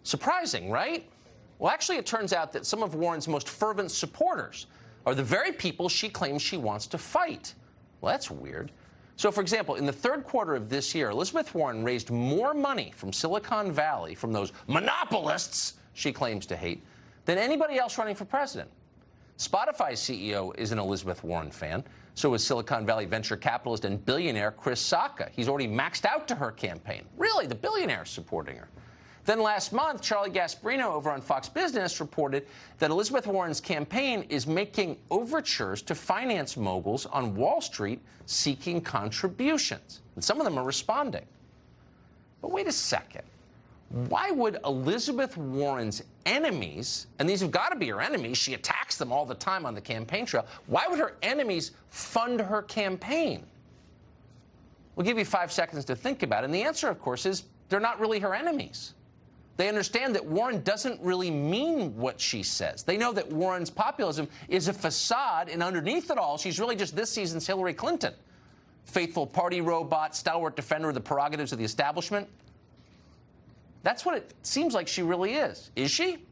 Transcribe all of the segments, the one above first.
Surprising, right? Well, actually, it turns out that some of Warren's most fervent supporters are the very people she claims she wants to fight. Well, that's weird. So, for example, in the third quarter of this year, Elizabeth Warren raised more money from Silicon Valley, from those monopolists she claims to hate, than anybody else running for president. Spotify's CEO is an Elizabeth Warren fan. So is Silicon Valley venture capitalist and billionaire Chris Sacca. He's already maxed out to her campaign. Really, the billionaire's supporting her. Then last month, Charlie Gasparino over on Fox Business reported that Elizabeth Warren's campaign is making overtures to finance moguls on Wall Street seeking contributions. And some of them are responding. But wait a second. Why would Elizabeth Warren's enemies, and these have got to be her enemies, she attacks them all the time on the campaign trail, why would her enemies fund her campaign? We'll give you 5 seconds to think about it. And the answer, of course, is they're not really her enemies. They understand that Warren doesn't really mean what she says. They know that Warren's populism is a facade, and underneath it all, she's really just this season's Hillary Clinton. Faithful party robot, stalwart defender of the prerogatives of the establishment. That's what it seems like she really is. Is she?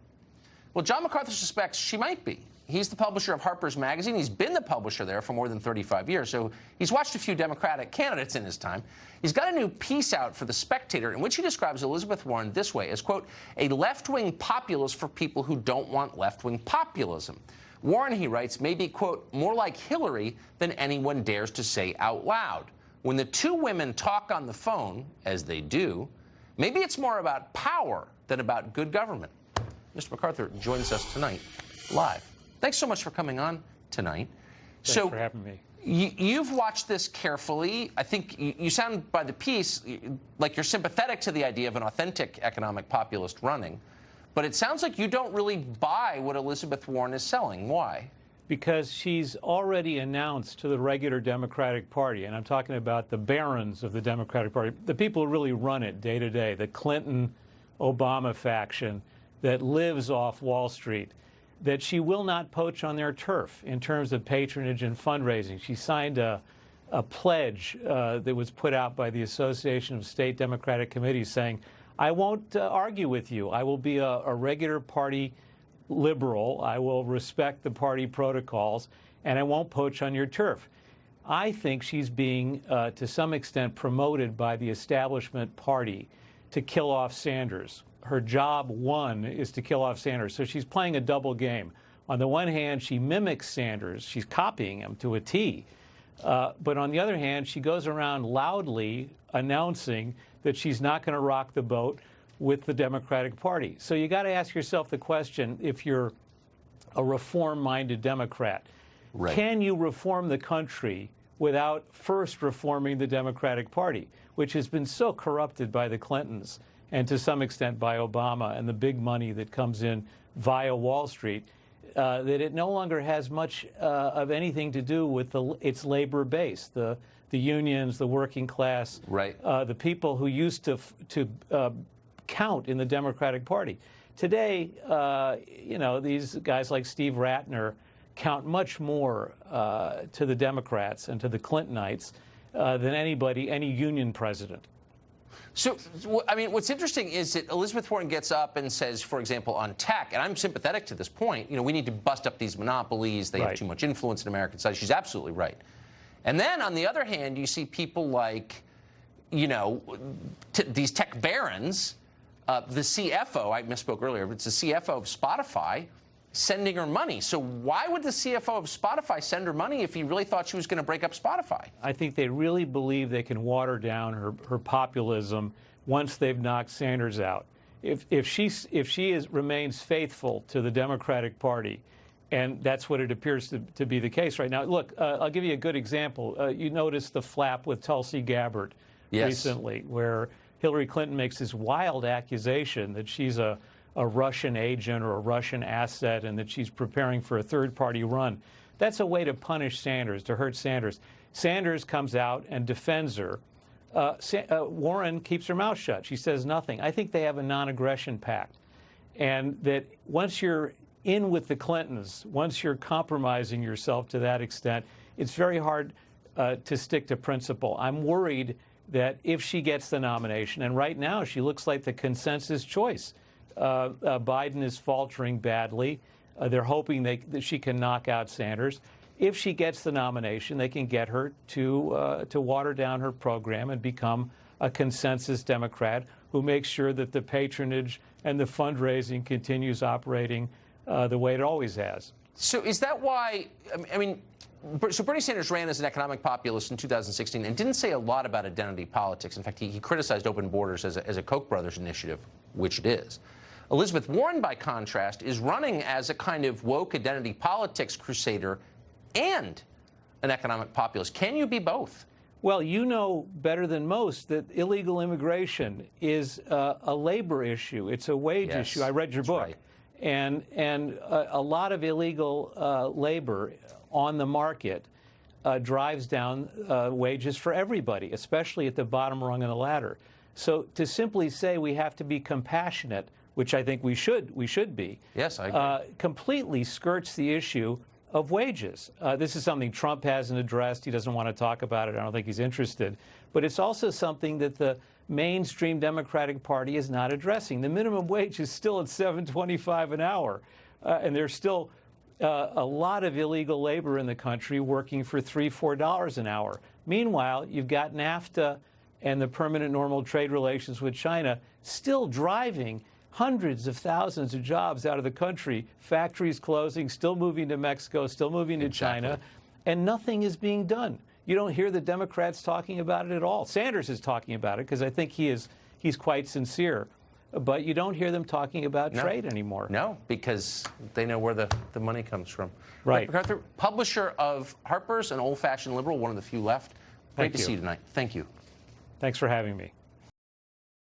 Well, John MacArthur suspects she might be. He's the publisher of Harper's Magazine. He's been the publisher there for more than 35 years, so he's watched a few Democratic candidates in his time. He's got a new piece out for The Spectator in which he describes Elizabeth Warren this way as, quote, a left-wing populist for people who don't want left-wing populism. Warren, he writes, may be, quote, more like Hillary than anyone dares to say out loud. When the two women talk on the phone, as they do, maybe it's more about power than about good government. Mr. MacArthur joins us tonight live. Thanks so much for coming on tonight. Thanks for having me. You've watched this carefully. I think you sound by the piece like you're sympathetic to the idea of an authentic economic populist running. But it sounds like you don't really buy what Elizabeth Warren is selling. Why? Because she's already announced to the regular Democratic Party, and I'm talking about the barons of the Democratic Party, the people who really run it day to day, the Clinton-Obama faction that lives off Wall Street, that she will not poach on their turf in terms of patronage and fundraising. She signed a pledge that was put out by the Association of State Democratic Committees saying, I won't argue with you. I will be a regular party liberal. I will respect the party protocols, and I won't poach on your turf. I think she's being, to some extent, promoted by the establishment party to kill off Sanders. Her job, one, is to kill off Sanders. So she's playing a double game. On the one hand, she mimics Sanders. She's copying him to a T. But on the other hand, she goes around loudly announcing that she's not going to rock the boat with the Democratic Party. So you got to ask yourself the question, if you're a reform-minded Democrat, right, can you reform the country without first reforming the Democratic Party, which has been so corrupted by the Clintons and to some extent by Obama and the big money that comes in via Wall Street, that it no longer has much of anything to do with its labor base, the unions, the working class, right, the people who used to count in the Democratic Party. Today, you know, these guys like Steve Ratner count much more to the Democrats and to the Clintonites than any union president. So, I mean, what's interesting is that Elizabeth Warren gets up and says, for example, on tech, and I'm sympathetic to this point, you know, we need to bust up these monopolies. They have too much influence in American society. She's absolutely right. And then, on the other hand, you see people like, you know, these tech barons, the CFO, I misspoke earlier, but it's the CFO of Spotify, sending her money. So why would the CFO of Spotify send her money if he really thought she was going to break up Spotify? I think they really believe they can water down her populism once they've knocked Sanders out. If she remains faithful to the Democratic Party, and that's what it appears to be the case right now. Look, I'll give you a good example. You noticed the flap with Tulsi Gabbard recently, where Hillary Clinton makes this wild accusation that she's a Russian agent or a Russian asset and that she's preparing for a third-party run. That's a way to punish Sanders, to hurt Sanders. Sanders comes out and defends her. Warren keeps her mouth shut. She says nothing. I think they have a non-aggression pact. And that once you're in with the Clintons, once you're compromising yourself to that extent, it's very hard to stick to principle. I'm worried that if she gets the nomination, and right now she looks like the consensus choice, Biden is faltering badly. They're hoping that she can knock out Sanders. If she gets the nomination, they can get her to water down her program and become a consensus Democrat who makes sure that the patronage and the fundraising continues operating the way it always has. So is that why, I mean, so Bernie Sanders ran as an economic populist in 2016 and didn't say a lot about identity politics. In fact, he criticized open borders as a Koch brothers initiative, which it is. Elizabeth Warren, by contrast, is running as a kind of woke identity politics crusader and an economic populist. Can you be both? Well, you know better than most that illegal immigration is a labor issue. It's a wage issue. I read your book. Right. And a lot of illegal labor on the market drives down wages for everybody, especially at the bottom rung of the ladder. So to simply say we have to be compassionate, which I think we should be, yes, I agree. Completely skirts the issue of wages. This is something Trump hasn't addressed. He doesn't want to talk about it. I don't think he's interested. But it's also something that the mainstream Democratic Party is not addressing. The minimum wage is still at $7.25 an hour, and there's still a lot of illegal labor in the country working for $3, $4 an hour. Meanwhile, you've got NAFTA and the permanent normal trade relations with China still driving hundreds of thousands of jobs out of the country, factories closing, still moving to Mexico, still moving to China, and nothing is being done. You don't hear the Democrats talking about it at all. Sanders is talking about it because I think he's quite sincere. But you don't hear them talking about trade anymore. No, because they know where the money comes from. Right. Rick MacArthur, publisher of Harper's, an old-fashioned liberal, one of the few left. Great to see you tonight. Thank you. Thanks for having me.